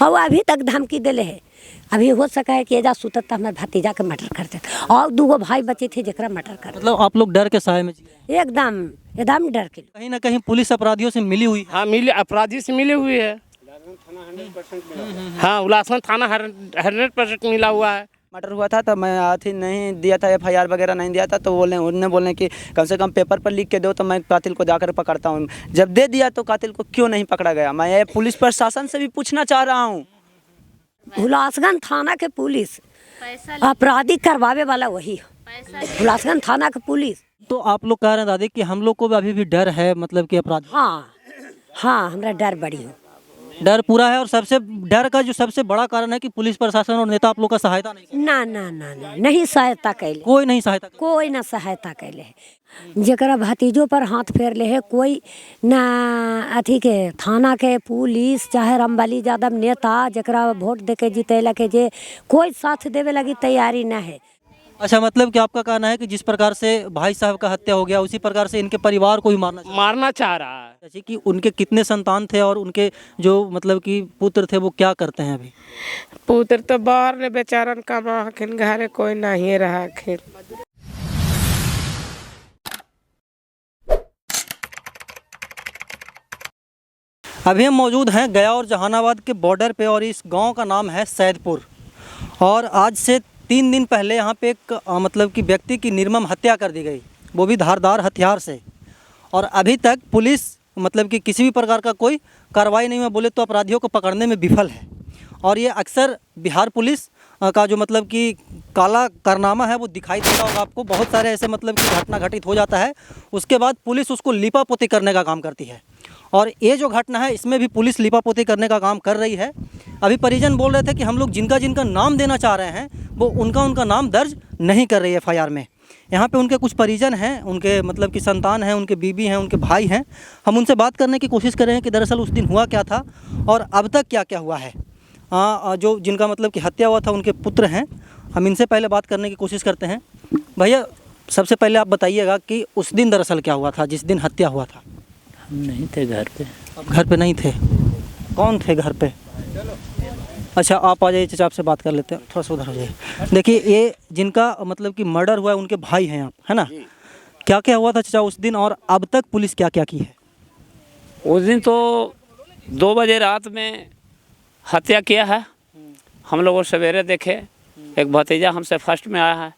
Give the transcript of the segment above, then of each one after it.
और अभी तक धमकी दिले है। अभी हो सका है कि एजा सुतत तो हमारे भतीजा के मर्डर कर देते और 2 भाई बचे थे जरा मर्डर कर मतलब आप लोग डर के साए में जिए। एकदम एकदम डर के। कहीं ना कहीं पुलिस अपराधियों से मिली हुई है। हाँ मिले, अपराधी से मिले हुए है। हाँ उलासन थाना 100% मिला हुआ है। मर्डर हुआ था तो मैं अथी नहीं दिया था, FIR वगैरह नहीं दिया था, तो उन्होंने बोले कि कम से कम पेपर पर लिख के दो तो मैं कातिल को जाकर पकड़ता हूँ। जब दे दिया तो कातिल को क्यों नहीं पकड़ा गया? मैं ये पुलिस प्रशासन से भी पूछना चाह रहा हूँ। हुलासगंज थाना के पुलिस अपराधी करवावे वाला वही है, हुलासगंज थाना के पुलिस। तो आप लोग कह रहे हैं दादी कि हम लोग को भी अभी भी डर है, मतलब कि अपराध। हाँ हाँ, हमरा डर बड़ी हो, डर पूरा है। और सबसे डर का जो सबसे बड़ा कारण है कि पुलिस प्रशासन और नेता आप लोग का सहायता नहीं कर। ना ना ना ना नहीं सहायता कैले, कोई नहीं सहायता कर। कोई ना सहायता कैले है। जरा भतीजों पर हाथ फेर ले है कोई ना, अथी के थाना के पुलिस चाहे रामबली यादव नेता जरा वोट दे के जीतेला के जे कोई साथ देवे लगी तैयारी ना है। अच्छा, मतलब कि आपका कहना है कि जिस प्रकार से भाई साहब का हत्या हो गया उसी प्रकार से इनके परिवार को भी मारना चाह रहा है। जैसे कि उनके कितने संतान थे और उनके जो मतलब कि पुत्र थे वो क्या करते हैं अभी? पुत्र तो बाहर ले बेचारन कमा हखिन, घरे कोई नहीं रहा खिन। अभी हम मौजूद हैं गया और जहानाबाद के बॉर्डर पे और इस गांव का नाम है सैदपुर। और आज से 3 दिन पहले यहाँ पे एक मतलब कि व्यक्ति की निर्मम हत्या कर दी गई, वो भी धारदार हथियार से। और अभी तक पुलिस मतलब कि किसी भी प्रकार का कोई कार्रवाई नहीं हुआ, बोले तो अपराधियों को पकड़ने में विफल है। और ये अक्सर बिहार पुलिस का जो मतलब कि काला कारनामा है वो दिखाई देता होगा आपको। बहुत सारे ऐसे मतलब कि घटना घटित हो जाता है, उसके बाद पुलिस उसको लिपापोती करने का काम करती है। और ये जो घटना है इसमें भी पुलिस लिपापोती करने का काम कर रही है। अभी परिजन बोल रहे थे कि हम लोग जिनका जिनका नाम देना चाह रहे हैं वो उनका नाम दर्ज नहीं कर रही है FIR में। यहाँ पे उनके कुछ परिजन हैं, उनके मतलब कि संतान हैं, उनके बीबी हैं, उनके भाई हैं। हम उनसे बात करने की कोशिश कर रहे हैं कि दरअसल उस दिन हुआ क्या था और अब तक क्या क्या हुआ है। जो जिनका मतलब कि हत्या हुआ था उनके पुत्र हैं, हम इनसे पहले बात करने की कोशिश करते हैं। भैया सबसे पहले आप बताइएगा कि उस दिन दरअसल क्या हुआ था जिस दिन हत्या हुआ था? हम नहीं थे घर पे। आप घर पे नहीं थे? कौन थे घर पे? अच्छा आप आ जाइए चाचा, आपसे बात कर लेते हैं, थोड़ा सा उधर हो जाइए। देखिए ये जिनका मतलब कि मर्डर हुआ है उनके भाई हैं आप, है ना? क्या क्या हुआ था चाचा उस दिन और अब तक पुलिस क्या क्या की है? उस दिन तो 2 बजे रात में हत्या किया है। हम लोग सवेरे देखे, एक भतीजा हमसे फर्स्ट में आया है,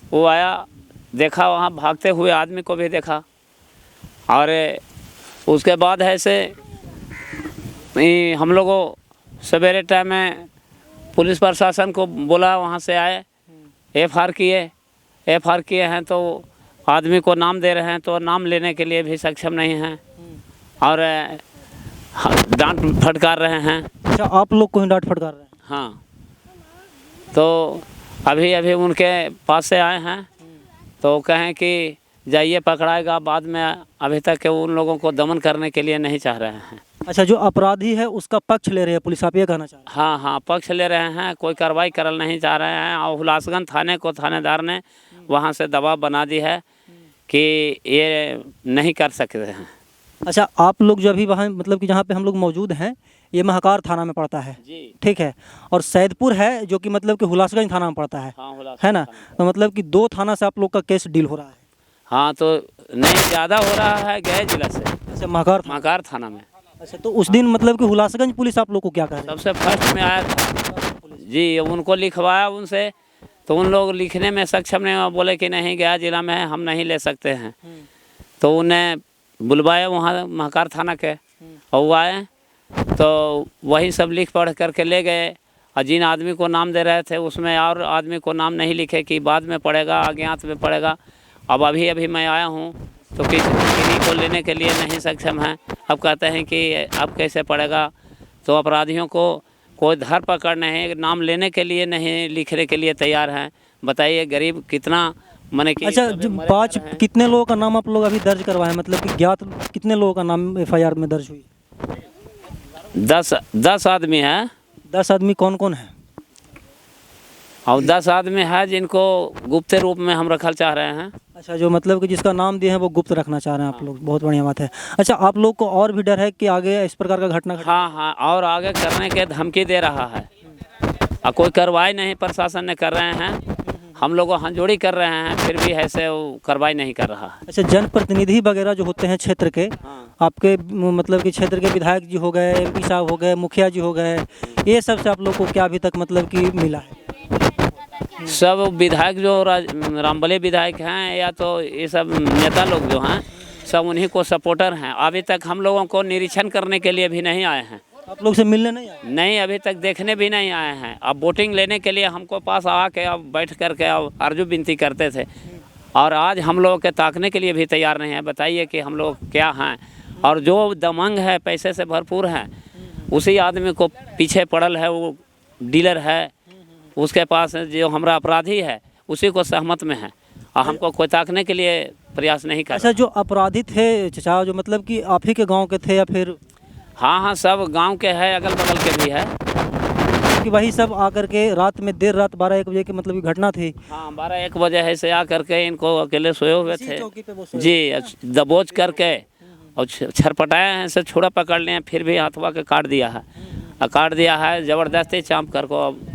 वो आया देखा, वहाँ भागते हुए आदमी को भी देखा। और उसके बाद ऐसे हम लोगों सवेरे टाइम में पुलिस प्रशासन को बोला, वहाँ से आए, FIR किए हैं तो आदमी को नाम दे रहे हैं तो नाम लेने के लिए भी सक्षम नहीं हैं और डांट फटकार रहे हैं। अच्छा आप लोग को ही डांट फटकार रहे हैं? हाँ, तो अभी उनके पास से आए हैं तो कहें कि जाइए पकड़ाएगा बाद में, अभी तक उन लोगों को दमन करने के लिए नहीं चाह रहे हैं। अच्छा, जो अपराधी है उसका पक्ष ले रहे हैं पुलिस, आप ये कहना चाह रहे हैं? हाँ, पक्ष ले रहे हैं, कोई कार्रवाई करल नहीं चाह रहे हैं। और हुलासगंज थाने को थानेदार ने वहाँ से दबाव बना दी है कि ये नहीं कर सकते हैं। अच्छा आप लोग जो अभी वहाँ मतलब कि जहाँ पे हम लोग मौजूद हैं ये महाकार थाना में पड़ता है, ठीक है? और सैदपुर है जो कि मतलब कि हुलासगंज थाना में पड़ता है, है ना? तो मतलब कि 2 थाना से आप लोग का केस डील हो रहा है। हाँ, तो नहीं ज़्यादा हो रहा है गया जिला से। अच्छा महाकार थाना में। अच्छा, तो उस दिन मतलब कि हुलासगंज पुलिस आप लोग को क्या कह रही है? सबसे फर्स्ट में आया था जी, उनको लिखवाया उनसे, तो उन लोग लिखने में सक्षम नहीं हुआ, बोले कि नहीं गया जिला में है, हम नहीं ले सकते हैं। तो उन्हें बुलवाया वहाँ महाकार थाना के और वो आए तो वही सब लिख पढ़ करके ले गए। और जिन आदमी को नाम दे रहे थे उसमें और आदमी को नाम नहीं लिखे कि बाद में पड़ेगा, अज्ञात में पड़ेगा। अब अभी मैं आया हूँ तो किसी को लेने के लिए नहीं सक्षम है। अब कहते हैं कि अब कैसे पड़ेगा, तो अपराधियों को कोई धर पकड़ नहीं, नाम लेने के लिए नहीं, लिखने के लिए तैयार हैं। बताइए गरीब कितना मने कि। अच्छा, 5 कितने लोगों का नाम आप लोग अभी दर्ज करवाए, मतलब कि ज्ञात कितने लोगों का नाम FIR में दर्ज हुई? 10 आदमी हैं। 10 आदमी कौन कौन है? और 10 आदमी है जिनको गुप्त रूप में हम रखल चाह रहे हैं। अच्छा, जो मतलब कि जिसका नाम दिए हैं वो गुप्त रखना चाह रहे हैं आप लोग, बहुत बढ़िया बात है। अच्छा, आप लोग को और भी डर है कि आगे इस प्रकार का घटना घटे? हाँ हाँ, और आगे करने के धमकी दे रहा है और कोई कार्रवाई नहीं प्रशासन ने कर रहे हैं। हम लोग हाथ-जोड़ी कर रहे हैं, फिर भी ऐसे वो कार्रवाई नहीं कर रहा है। अच्छा, जनप्रतिनिधि वगैरह जो होते हैं क्षेत्र के, आपके मतलब कि क्षेत्र के विधायक जी हो गए, एमपी साहब हो गए, मुखिया जी हो गए, ये सब से आप लोग को क्या अभी तक मतलब कि मिला है? सब विधायक जो रामबली विधायक हैं या तो ये सब नेता लोग जो हैं सब उन्हीं को सपोर्टर हैं। अभी तक हम लोगों को निरीक्षण करने के लिए भी नहीं आए हैं। आप लोग से मिलने नहीं आए? नहीं, अभी तक देखने भी नहीं आए हैं। अब वोटिंग लेने के लिए हमको पास आके अब बैठ करके अब अर्जू विनती करते थे, और आज हम लोग के ताकने के लिए भी तैयार नहीं है। बताइए कि हम लोग क्या हैं। और जो दमंग है, पैसे से भरपूर है, उसी आदमी को पीछे पड़ल है, वो डीलर है, उसके पास जो हमारा अपराधी है उसी को सहमत में है, और हमको कोई ताकने के लिए प्रयास नहीं कर। अच्छा, जो अपराधी थे चाचा, जो मतलब कि आप ही के गांव के थे या फिर? हाँ हाँ, सब गांव के है, अगल बगल के भी है। कि वही सब आकर के रात में देर रात 12-1 बजे की मतलब की घटना थी? हाँ, 12-1 बजे ऐसे आकर के इनको अकेले सोए हुए थे जी, दबोच करके और छरपटाए हैं, से छुरा पकड़ लिए, फिर भी हाथवा के काट दिया है, और काट दिया है ज़बरदस्ती चाँप कर को। अब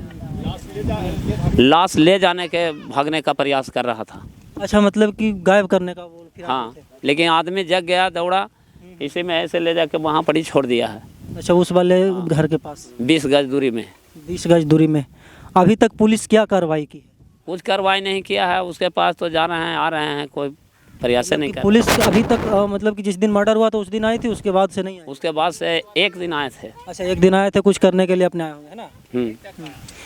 लाश ले जाने के भागने का प्रयास कर रहा था। अच्छा, मतलब कि गायब करने का वो फिर? हाँ, लेकिन आदमी जग गया, दौड़ा, इसी में ऐसे ले जाके वहाँ पर ही छोड़ दिया है। अच्छा, उस वाले घर के पास 20 गज दूरी में। 20 गज दूरी में। अभी तक पुलिस क्या कार्रवाई की? कुछ कार्रवाई नहीं किया है। उसके पास तो जा रहे हैं, आ रहे हैं, कोई प्रयास नहीं कर। पुलिस अभी तक मतलब कि जिस दिन मर्डर हुआ तो उस दिन आई थी, उसके बाद से नहीं आई? उसके बाद से एक दिन आए थे। अच्छा, एक दिन आए थे, कुछ करने के लिए अपने आए होंगे, है ना?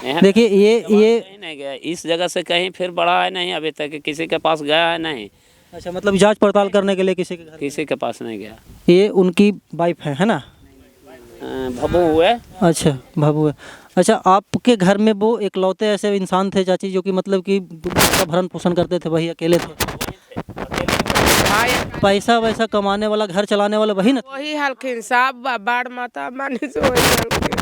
यहाँ देखिए, ये कहीं नहीं गया, इस जगह से कहीं फिर बढ़ा है नहीं, अभी तक किसी के पास गया है नहीं। अच्छा, मतलब जांच पड़ताल करने के लिए किसी के घर? किसी के पास नहीं गया। ये उनकी वाइफ है ना? भबू हुए। अच्छा, भबू है। अच्छा, आपके घर में वो इकलौते ऐसे इंसान थे चाची जो कि मतलब कि उसका भरण पोषण करते थे, वही अकेले थे? पैसा वैसा कमाने वाला, घर चलाने वाला वही ना? वही हलखिन साहब बाढ़ माता मानी से वही हलखिन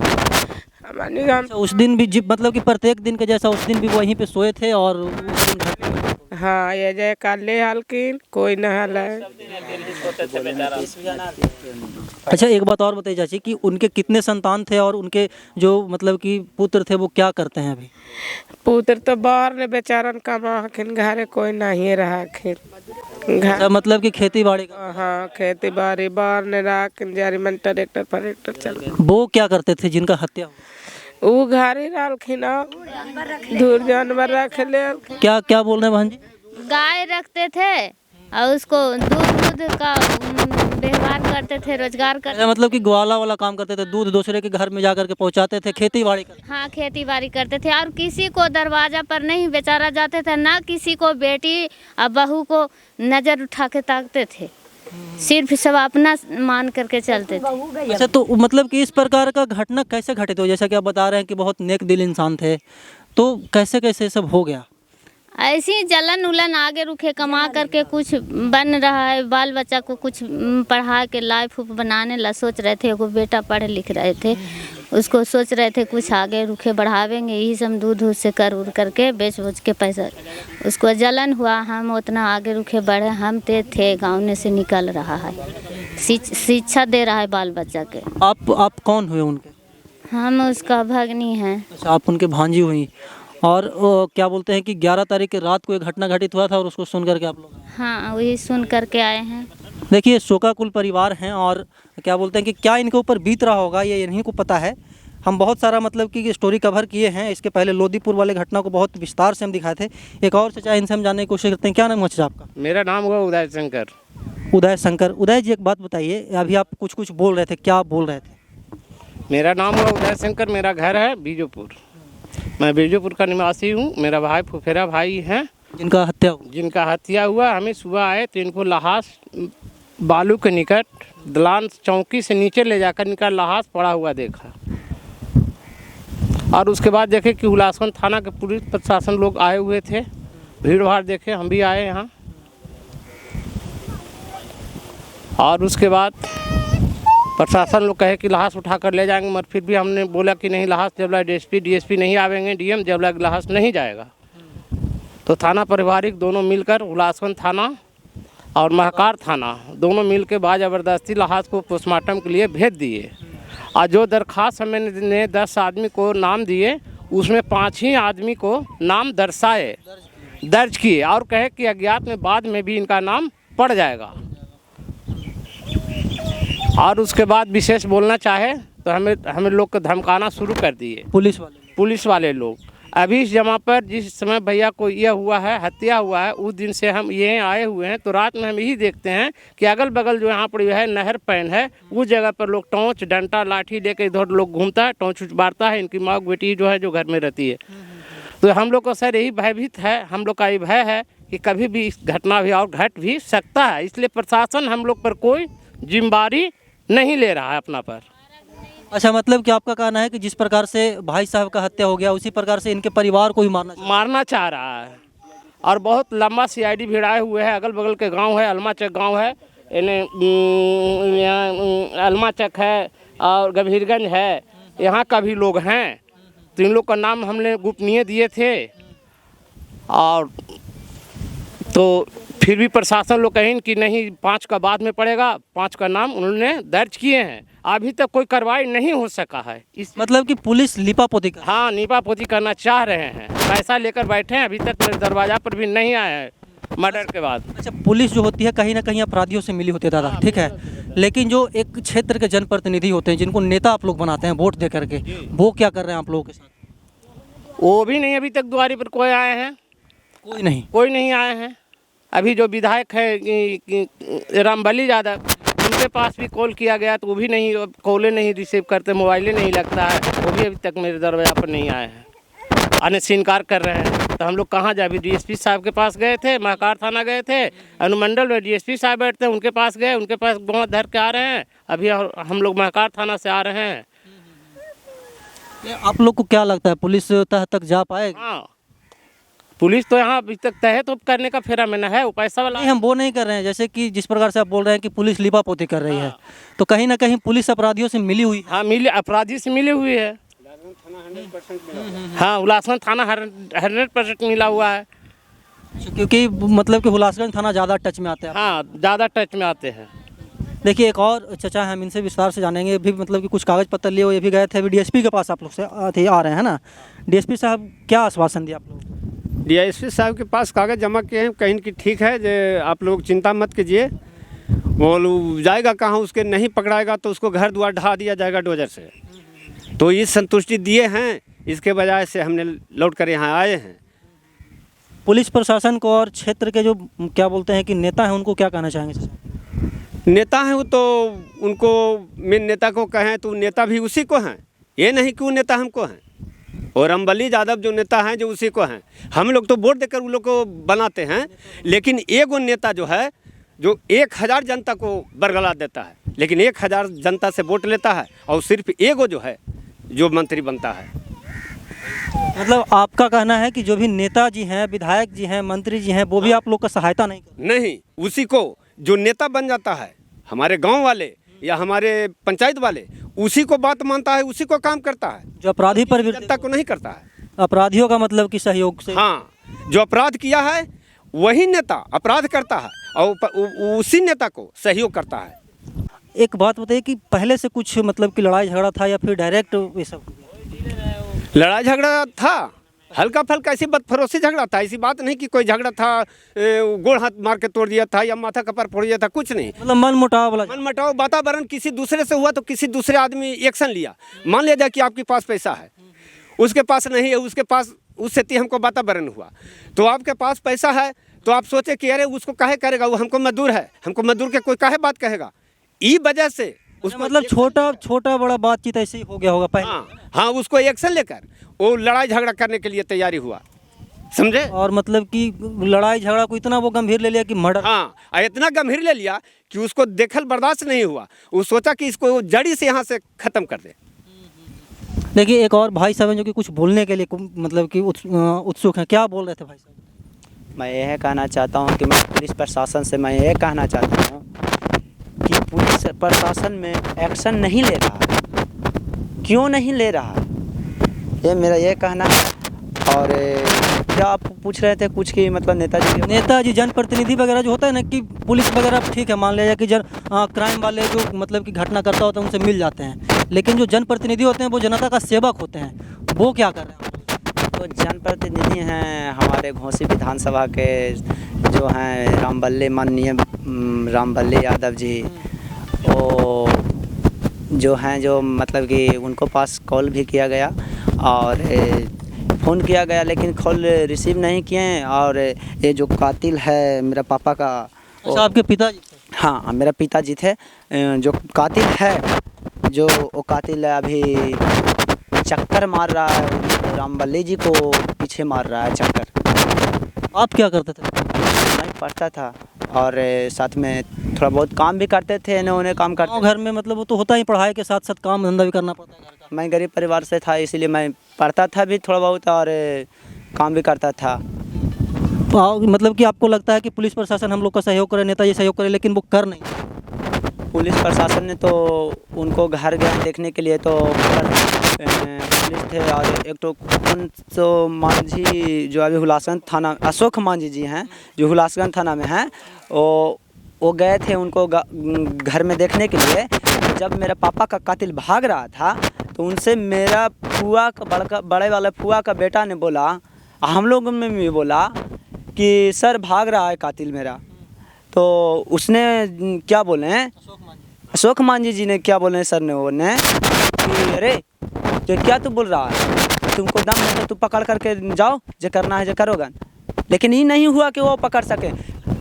हमारी हम। अच्छा, उस दिन भी जिप मतलब कि प्रत्येक दिन के जैसा उस दिन भी वहीं पे सोए थे और उस दिन घर पे? हाँ, ये जय काले हलकिन कोई न हल है। अच्छा, एक बात और बताइए चाची कि उनके कितने संतान थे और उनके जो मतलब कि पुत्र थे वो क्या करते हैं अभी? पुत्र तो बाहर ने बेचारन कमा हखिन, घरे कोई नहीं रहा खिन घर। मतलब कि खेती बाड़ी का? हाँ, खेती बाड़ी बाहर ने राख जारी मन ट्रैक्टर फरेक्टर चल। वो क्या करते थे जिनका हत्या हुआ? वो घर ही रखिन, दूर जानवर रख ले। क्या क्या बोल रहे हैं बहन जी? गाय रखते थे और उसको दूध का व्यवहार करते थे, रोजगार करते। मतलब कि ग्वाला वाला काम करते थे, दूध दूसरे के घर में जाकर के पहुंचाते थे, खेती बाड़ी कर? हाँ, खेती बाड़ी करते थे, और किसी को दरवाजा पर नहीं बेचारा जाते थे, ना किसी को बेटी और बहू को नजर उठा के ताकते थे, सिर्फ सब अपना मान करके चलते थे। अच्छा, तो मतलब कि इस प्रकार का घटना कैसे घटित हो? जैसा कि आप बता रहे हैं कि बहुत नेक दिल इंसान थे, तो कैसे कैसे सब हो गया? ऐसी जलन उलन आगे रुखे कमा करके कुछ बन रहा है, बाल बच्चा को कुछ पढ़ा के लाइफ बनाने ला सोच रहे थे। एगो बेटा पढ़ लिख रहे थे, उसको सोच रहे थे कुछ आगे रुखे बढ़ावेंगे, यही सब दूध से कर उड़ करके बेच बोच के पैसा। उसको जलन हुआ, हम उतना आगे रुखे बढ़े, हम थे गाँव से निकल रहा है, शिक्षा दे रहा है बाल बच्चा के। आप कौन हुए उनके? हम उसका भगनी हैं। अच्छा, आप उनके भांजी हुई। और क्या बोलते हैं कि 11 तारीख की रात को एक घटना घटित हुआ था और उसको सुन करके आप लोग? हाँ, वही सुन करके आए हैं। देखिए, शोकाकुल परिवार हैं और क्या बोलते हैं कि क्या इनके ऊपर बीत रहा होगा ये इन्हीं को पता है। हम बहुत सारा मतलब कि स्टोरी कवर किए हैं, इसके पहले लोदीपुर वाले घटना को बहुत विस्तार से हम दिखाए थे। एक और चचा, इनसे हम जानने की कोशिश करते हैं। क्या नाम है चचा आपका? मेरा नाम हुआ उदय शंकर। उदय शंकर। उदय जी, एक बात बताइए, अभी आप कुछ बोल रहे थे, क्या बोल रहे थे? मेरा नाम हुआ उदय शंकर, मेरा घर है बीजोपुर, मैं बीजोपुर का निवासी हूँ। मेरा भाई फुफेरा भाई हैं जिनका हत्या हुआ। हमें सुबह आए तो इनको लहास बालू के निकट दलान चौकी से नीचे ले जाकर इनका लहास पड़ा हुआ देखा, और उसके बाद देखे कि हुलासवन थाना के पुलिस प्रशासन लोग आए हुए थे, भीड़ भाड़ देखे, हम भी आए यहाँ। और उसके बाद प्रशासन लोग कहे कि लाश उठा कर ले जाएंगे, मगर फिर भी हमने बोला कि नहीं, लाश जब लग डीएसपी नहीं आवेंगे, डीएम जब लग लाश नहीं जाएगा। तो थाना पारिवारिक दोनों मिलकर हुलासगंज थाना और महकार थाना दोनों मिल के बाद ज़बरदस्ती लाश को पोस्टमार्टम के लिए भेज दिए। और जो दरख्वास्त हमने 10 आदमी को नाम दिए, उसमें 5 ही आदमी को नाम दर्ज किए और कहे कि अज्ञात में बाद में भी इनका नाम पड़ जाएगा। और उसके बाद विशेष बोलना चाहे तो हमें लोग को धमकाना शुरू कर दिए पुलिस वाले लोग। अभी इस जगह पर जिस समय भैया को यह हुआ है, हत्या हुआ है, उस दिन से हम ये आए हुए हैं। तो रात में हम यही देखते हैं कि अगल बगल जो यहाँ पर है नहर पैन है, उस जगह पर लोग टॉर्च डंडा लाठी लेकर इधर लोग घूमता है, टॉर्च मारता है। इनकी माँ बेटी जो है जो घर में रहती है। तो हम लोग को सर यही भयभीत है, हम लोग का ये भय है कि कभी भी इस घटना भी और घट भी सकता है। इसलिए प्रशासन हम लोग पर कोई जिम्मेदारी नहीं ले रहा है अपना पर। अच्छा, मतलब कि आपका कहना है कि जिस प्रकार से भाई साहब का हत्या हो गया, उसी प्रकार से इनके परिवार को भी मारना चाह रहा है। और बहुत लंबा सीआईडी भिड़ाए हुए है। अगल बगल के गांव है, अलमाचक गांव है, अलमाचक है और गंभीरगंज है, यहाँ का भी लोग हैं। तो इन लोग का नाम हमने गोपनीय दिए थे। और तो फिर भी प्रशासन लोग कहें कि नहीं, 5 का बाद में पड़ेगा। 5 का नाम उन्होंने दर्ज किए हैं। अभी तक कोई कार्रवाई नहीं हो सका है। इस मतलब कि पुलिस लीपापोती हाँ, लीपापोती करना चाह रहे हैं, पैसा लेकर बैठे हैं। अभी तक मेरे दरवाजा पर भी नहीं आए हैं मर्डर के बाद। अच्छा, पुलिस जो होती है कहीं ना कहीं अपराधियों से मिली होती है दादा, ठीक है, लेकिन जो एक क्षेत्र के जनप्रतिनिधि होते हैं, जिनको नेता आप लोग बनाते हैं वोट दे करके, वो क्या कर रहे हैं आप लोगों के साथ? वो भी नहीं, अभी तक द्वारी पर कोई आए हैं? कोई नहीं आए हैं। अभी जो विधायक है रामबली यादव, उनके पास भी कॉल किया गया तो वो भी नहीं, कॉलें नहीं रिसीव करते, मोबाइलें नहीं लगता है। वो भी अभी तक मेरे दरवाजा पर नहीं आए हैं, आने से इनकार कर रहे हैं। तो हम लोग कहाँ जाए? अभी डीएसपी साहब के पास गए थे, महकार थाना गए थे, अनुमंडल में डीएसपी साहब बैठते हैं, उनके पास गए, उनके पास बहुत धर के आ रहे हैं। अभी हम लोग महकार थाना से आ रहे हैं। आप लोग को क्या लगता है पुलिस तह तक जा पाएगी? हाँ, पुलिस तो यहाँ अभी तक तह तो करने का फेरा में न है, वो पैसा वाला। नहीं, हम वो नहीं कर रहे हैं। जैसे कि जिस प्रकार से आप बोल रहे हैं कि पुलिस लीपापोती कर रही है, तो कहीं ना कहीं पुलिस अपराधियों से मिली हुई है। हाँ, अपराधी से मिली हुई है। हाँ, हुलासगंज थाना 100% मिला हुआ है। क्योंकि मतलब कि हुलासगंज थाना ज़्यादा टच में आते हैं। हाँ, ज़्यादा टच में आते हैं। देखिए, एक और चचा है, हम इनसे विस्तार से जानेंगे। भी मतलब कि कुछ कागज़ पत्र लिए हुए ये भी गए थे, अभी डीएसपी के पास आप लोग से आ रहे हैं ना। डीएसपी साहब क्या आश्वासन दिया आप लोग? डीएसपी साहब के पास कागज़ जमा किए हैं, कहीं कि ठीक है, जो आप लोग चिंता मत कीजिए, वो जाएगा कहाँ, उसके नहीं पकड़ाएगा तो उसको घर द्वार ढहा दिया जाएगा डोजर से। तो ये संतुष्टि दिए हैं, इसके वजह से हमने लौट कर यहाँ आए हैं। पुलिस प्रशासन को और क्षेत्र के जो क्या बोलते हैं कि नेता हैं, उनको क्या कहना चाहेंगे? नेता हैं वो तो उनको, मेन नेता को कहें तो नेता भी उसी को हैं, ये नहीं कि वो नेता हमको हैं। और रामबली यादव जो नेता हैं जो उसी को हैं। हम लोग तो वोट देकर उन लोग को बनाते हैं, लेकिन एगो नेता जो है जो 1000 जनता को बरगला देता है, लेकिन 1000 जनता से वोट लेता है और सिर्फ एगो जो है जो मंत्री बनता है। मतलब आपका कहना है कि जो भी नेताजी हैं, विधायक जी हैं, मंत्री जी हैं, वो भी आप लोग का सहायता नहीं करते? नहीं, उसी को जो नेता बन जाता है, हमारे गांव वाले या हमारे पंचायत वाले, उसी को बात मानता है, उसी को काम करता है। जो अपराधी पर जनता को नहीं करता है। अपराधियों का मतलब कि सहयोग से? हाँ, जो अपराध किया है वही नेता अपराध करता है और उसी नेता को सहयोग करता है। एक बात बताइए कि पहले से कुछ मतलब कि लड़ाई झगड़ा था या फिर डायरेक्ट ये सब? लड़ाई झगड़ा था, हल्का फल्का, ऐसी बदफरोशी झगड़ा था। ऐसी बात नहीं कि कोई झगड़ा था, गोड़ हाथ मार के तोड़ दिया था या माथा कपर फोड़ दिया था, कुछ नहीं। मतलब मन मुटाव वाला? मन मुटाव, वातावरण किसी दूसरे से हुआ तो किसी दूसरे आदमी एक्शन लिया। मान लिया जाए कि आपके पास पैसा है, उसके पास नहीं है, उसके पास, उससे हमको वातावरण हुआ। तो आपके पास पैसा है तो आप सोचे कि अरे उसको काहे करेगा, वो हमको मजदूर है, हमको मजदूर के कोई काहे बात कहेगा, ई वजह से उसको मतलब छोटा बड़ा बातचीत ऐसे ही हो गया होगा पहले। हाँ, उसको एक्शन लेकर वो लड़ाई झगड़ा करने के लिए तैयारी हुआ, समझे। और मतलब कि लड़ाई झगड़ा को इतना वो गंभीर ले लिया कि मर्डर। हाँ, इतना गंभीर ले लिया कि उसको देखल बर्दाश्त नहीं हुआ। वो सोचा कि इसको जड़ी से यहाँ से ख़त्म कर दे। देखिए, एक और भाई साहब हैं जो कि कुछ बोलने के लिए मतलब कि उत्सुक हैं। क्या बोल रहे थे भाई साहब? मैं यह कहना चाहता हूँ कि मैं पुलिस प्रशासन से मैं यह कहना चाहता हूँ कि पुलिस प्रशासन में एक्शन नहीं ले रहा है, क्यों नहीं ले रहा है, ये मेरा ये कहना है। और क्या आप पूछ रहे थे कुछ कि मतलब नेताजी जनप्रतिनिधि वगैरह जो होता है ना कि पुलिस वगैरह ठीक है, मान लिया जाए कि क्राइम वाले जो मतलब कि घटना करता होता है उनसे मिल जाते हैं, लेकिन जो जनप्रतिनिधि होते हैं वो जनता का सेवक होते हैं, वो क्या कर रहे हैं? तो जनप्रतिनिधि हैं हमारे घोसी विधानसभा के जो हैं माननीय रामबल्ले यादव जी, वो जो हैं जो मतलब कि उनको पास कॉल भी किया गया और फ़ोन किया गया, लेकिन कॉल रिसीव नहीं किए हैं। और ये जो कातिल है मेरा पापा का, अच्छा आपके पिताजी? हाँ मेरा पिताजी थे। जो कातिल है, जो वो कातिल अभी चक्कर मार रहा है, रामबल्ली जी को पीछे मार रहा है चक्कर। आप क्या करते थे? मैं पढ़ता था और साथ में थोड़ा बहुत काम भी करते थे, उन्हें काम करते। घर में मतलब वो तो होता ही, पढ़ाई के साथ साथ काम धंधा भी करना पड़ता है घर का। मैं गरीब परिवार से था, इसीलिए मैं पढ़ता था भी थोड़ा बहुत और काम भी करता था। मतलब कि आपको लगता है कि पुलिस प्रशासन हम लोग का सहयोग करे, नेताजी सहयोग करे, लेकिन वो कर नहीं? पुलिस प्रशासन ने तो उनको घर गए देखने के लिए तो पुलिस थे, और एक तो तो मांझी जो अभी हुलासगंज थाना, अशोक मांझी जी हैं जो हुलासगंज थाना में हैं, वो गए थे उनको घर में देखने के लिए। जब मेरा पापा का कातिल भाग रहा था तो उनसे मेरा फुआ का बड़े वाला फुआ का बेटा ने बोला, हम लोगों में भी बोला कि सर भाग रहा है कातिल मेरा। तो उसने क्या बोले हैं, अशोक मांझी जी ने क्या बोले हैं सर ने, उन्हें कि अरे तो क्या तू बोल रहा है, तुमको दम है तो तू पकड़ करके जाओ, जो करना है जो करोगा। लेकिन ये नहीं हुआ कि वो पकड़ सके।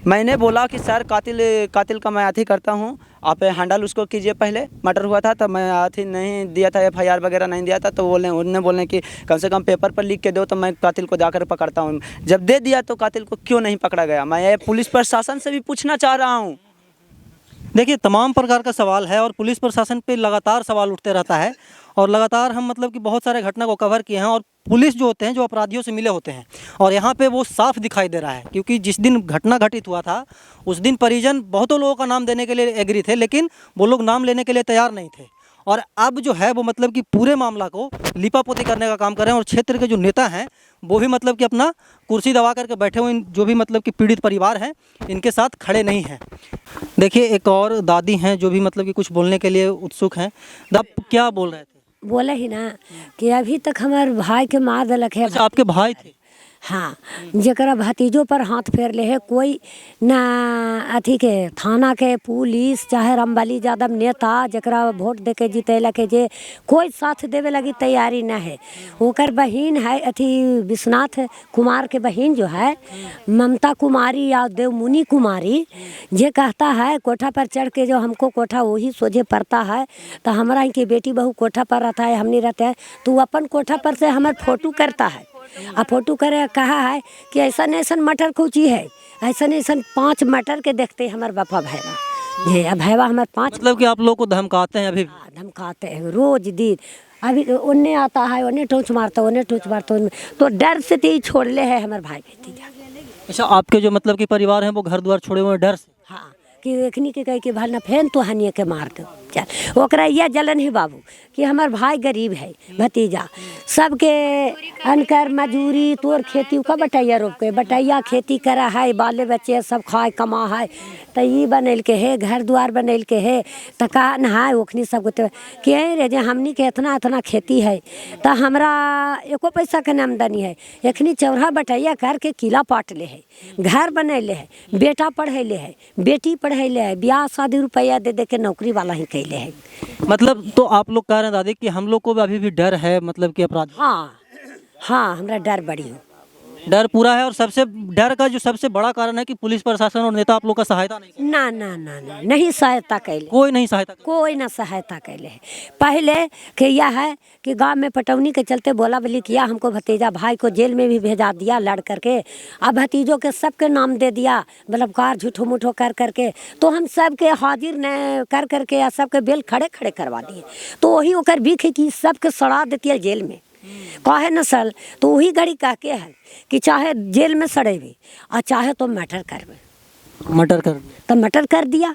मैंने बोला कि सर कातिल का मैं अथी करता हूँ, आप हैंडल उसको कीजिए। पहले मर्डर हुआ था तब मैं अथी नहीं दिया था, FIR वगैरह नहीं दिया था, तो उन्होंने बोले कि कम से कम पेपर पर लिख के दो तो मैं कातिल को जाकर पकड़ता हूँ। जब दे दिया तो कातिल को क्यों नहीं पकड़ा गया, मैं ये पुलिस प्रशासन से भी पूछना चाह रहा हूँ। देखिए तमाम प्रकार का सवाल है और पुलिस प्रशासन पे लगातार सवाल उठते रहता है, और लगातार हम मतलब कि बहुत सारे घटना को कवर किए हैं, और पुलिस जो होते हैं जो अपराधियों से मिले होते हैं, और यहाँ पे वो साफ दिखाई दे रहा है। क्योंकि जिस दिन घटना घटित हुआ था उस दिन परिजन बहुतों लोगों का नाम देने के लिए एग्री थे, लेकिन वो लोग नाम लेने के लिए तैयार नहीं थे। और अब जो है वो मतलब कि पूरे मामला को लिपापोती करने का काम कर रहे हैं, और क्षेत्र के जो नेता हैं वो भी मतलब कि अपना कुर्सी दबा करके बैठे हुए, जो भी मतलब कि पीड़ित परिवार हैं इनके साथ खड़े नहीं हैं। देखिए एक और दादी हैं जो भी मतलब कि कुछ बोलने के लिए उत्सुक हैं। आप क्या बोल रहे थे? बोले ही ना कि अभी तक हमारे भाई के मार दिलक है। अच्छा आपके भाई थे? हाँ, जरा भतीजों पर हाथ फेर ले है, कोई ना अथी के थाना के पुलिस चाहे रामबली यादव नेता जरा वोट दे के जितेला के जे कोई साथ देवे लगी तैयारी ना है। ओकर बहन है अथी विश्वनाथ कुमार के बहन जो है ममता कुमारी या देवमुनि कुमारी, जे कहता है कोठा पर चढ़ के जो हमको कोठा वही सोझे पड़ता है, तो हमारा इनकी बेटी बहू कोठा पर रहता है, हम नहीं रहते हैं, तो अपन कोठा पर से हमारे फोटो करता है। आ फोटो करे कहा है कि ऐसा ऐसा मटर कुची है, ऐसा 5 मटर के देखते हैं हमारे बापा भैया। ये भैया हमारे 5 मतलब कि आप लोग को धमकाते हैं? अभी धमकाते हैं रोज दिन। अभी उन्हें आता है, उन्हें टोच मारता, उन्हें टोच मारता, तो डर से तो छोड़ ले है हमारे भाई बेटी। अच्छा आपके जो मतलब कि परिवार हैं वो घर द्वार छोड़े हुए डर से? हाँ, कि एखनी के कह के भाई ना फेन तो हनिए के मार दो। चल ओकरा यह जलन है बाबू कि हमार भाई गरीब है भतीजा, सबके अनकर मजूरी तोर खेती का बटैया रोप के बटैया खेती करा है, बाले बच्चे सब खाए कमा है, तो ये बनल के है घर द्वार बनल के है, तो कहा नहाए ओखनी सब के रे जे हमनी के इतना खेती है तो हमरा एको पैसा के आमदनी है, एखनी चौरा बटैया करके किला पाट ले है, घर बनैले है, बेटा पढ़ैले है, बेटी पढ़ैले है, ब्याह शादी रुपया दे दे के नौकरी वाला ही कैले है। मतलब तो आप लोग कह रहे हैं दादी कि हम लोग को भी अभी भी डर है, मतलब कि अपराध? हाँ हमरा डर बड़ी हो, डर पूरा है। और सबसे डर का जो सबसे बड़ा कारण है कि पुलिस प्रशासन और नेता आप लोग का सहायता नहीं करते। ना नहीं सहायता कैले, कोई नहीं सहायता, कोई ना सहायता कैले है। पहले के यह है कि गांव में पटौनी के चलते बोला बोली किया, हमको भतीजा भाई को जेल में भी भेजा दिया लड़ करके, अब भतीजों के सबके नाम दे दिया बलात्कार झूठो मूठो कर करके, तो हम सबके हाजिर न कर करके या सबके बेल खड़े करवा दिए, तो वही ओकर बीख है कि सबके सड़ा देती है जेल में। कहे न सर तो वही घड़ी कह के है कि चाहे जेल में सड़ेबे और चाहे तो मर्डर करबे, मर्डर कर तो मर्डर कर दिया।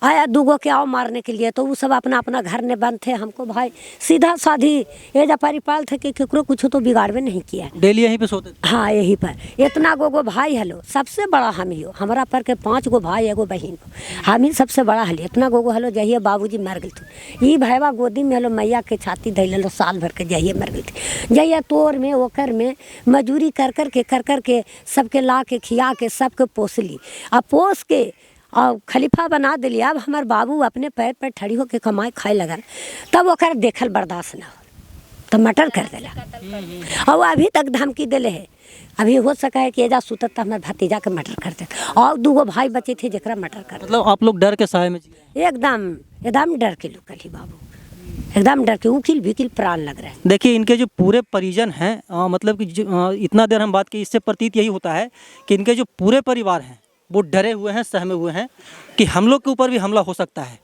आया दूगो के आओ मारने के लिए, तो वो सब अपना अपना घर में बंद थे। हमको भाई सीधा साधी ये जा परिपाल थे कि केकरो कुछ तो बिगाड़वे नहीं किया। डेली यहीं पे सोते थे? हाँ यहीं पर। इतना गो भाई हलो, सबसे बड़ा हम ही हो, हमारा पर के 5 गो भाई एगो बहन हो, हम ही सबसे बड़ा हली। इतना गो हलो जहिए बाबूजी मर गए थे, ये भैया गोदी में हलो मैया के छाती धैल लो साल भर के जहिए मर गई थी। जहिए तोर में ओकर में मजूरी कर के सबके ला के खिया के सबके पोस ली। अब पोस के और खलीफा बना दिलिया। अब हमार बाबू अपने पैर पर ठड़ी होके कमाए खाए लगल, तब ओकर देखल बर्दाश्त ना हो तो मटर कर दिला। और अभी तक धमकी दिले है, अभी हो सका है कि एजा सुतत हमारे भतीजा के मटर कर दे। और दूगो भाई बचे थे जरा मटर कर। मतलब आप लोग डर के साए में जिए? एकदम डर के लुकल ही बाबू, एकदम डर के उकिल बिकिल प्राण लग रहा है। देखिए इनके जो पूरे परिजन हैं, मतलब कि इतना देर हम बात की, इससे प्रतीत यही होता है कि इनके जो पूरे परिवार हैं वो डरे हुए हैं, सहमे हुए हैं कि हम लोग के ऊपर भी हमला हो सकता है।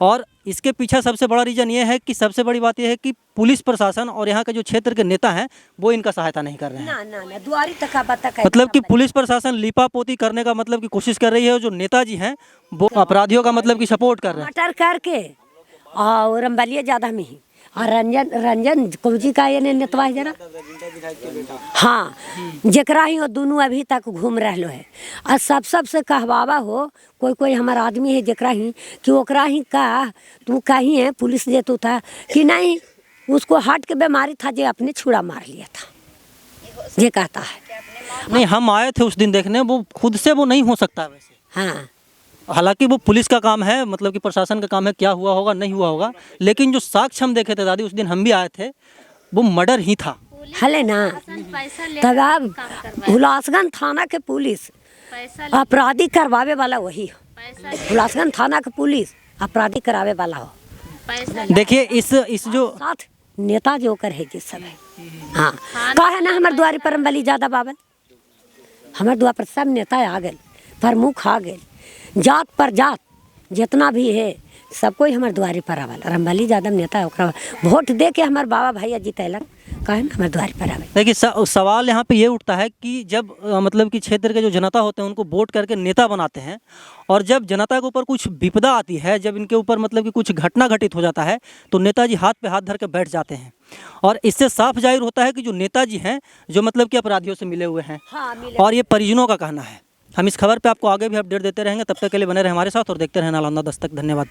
और इसके पीछे सबसे बड़ा रीज़न ये है कि सबसे बड़ी बात यह है कि पुलिस प्रशासन और यहाँ के जो क्षेत्र के नेता हैं वो इनका सहायता नहीं कर रहे हैं। ना दुआरी तक मतलब कि पुलिस प्रशासन लीपा पोती करने का मतलब की कोशिश कर रही है, जो नेताजी हैं वो अपराधियों का मतलब कि सपोर्ट कर रहे हैं। मटर करके और रंबलिया ज़्यादा में ही और रंजन कौजी का ये नेतवा है जरा, हाँ जकरा ही वो दोनों अभी तक घूम रहे है। और सबसे कहवावा हो कोई हमारा आदमी है जकरा ही कि ओकरा ही का तू कहीं है पुलिस जेतु था कि नहीं, उसको हार्ट के बीमारी था जो अपने छुरा मार लिया था ये कहता है। नहीं हम आए थे उस दिन देखने, वो खुद से वो नहीं हो सकता वैसे। हाँ हालांकि वो पुलिस का काम है, मतलब कि प्रशासन का काम है, क्या हुआ होगा नहीं हुआ होगा, लेकिन जो साक्ष्य हम देखे थे दादी उस दिन हम भी आए थे, वो मर्डर ही था। हले ना तब अब हुलासगंज थाना के पुलिस अपराधी करवावे वाला वही हो। हुलासगंज थाना के पुलिस अपराधी करावे वाला हो। देखिए इस जो साथ नेता जो कर है जिस सब है। हाँ का है ना हमारे द्वार पर बली ज्यादा बाबल, हमारे द्वार पर सब नेता आ गए, प्रमुख आ गए, जात पर जात जितना भी है सब कोई हमारे द्वारे पर आवल। रंबाली यादव नेता है, वोट दे के हमारे बाबा भैया जीतैलक, कहे ना हमारे द्वारे पर आवे। देखिए सवाल यहाँ पे ये उठता है कि जब मतलब कि क्षेत्र के जो जनता होते हैं उनको वोट करके नेता बनाते हैं, और जब जनता के ऊपर कुछ विपदा आती है, जब इनके ऊपर मतलब कि कुछ घटना घटित हो जाता है, तो नेताजी हाथ पे हाथ धर के बैठ जाते हैं। और इससे साफ जाहिर होता है कि जो नेताजी हैं जो मतलब कि अपराधियों से मिले हुए हैं। और ये परिजनों का कहना है। हम इस खबर पे आपको आगे भी अपडेट देते रहेंगे, तब तक के लिए बने रहे हमारे साथ और देखते रहें नालंदा दस्तक। धन्यवाद।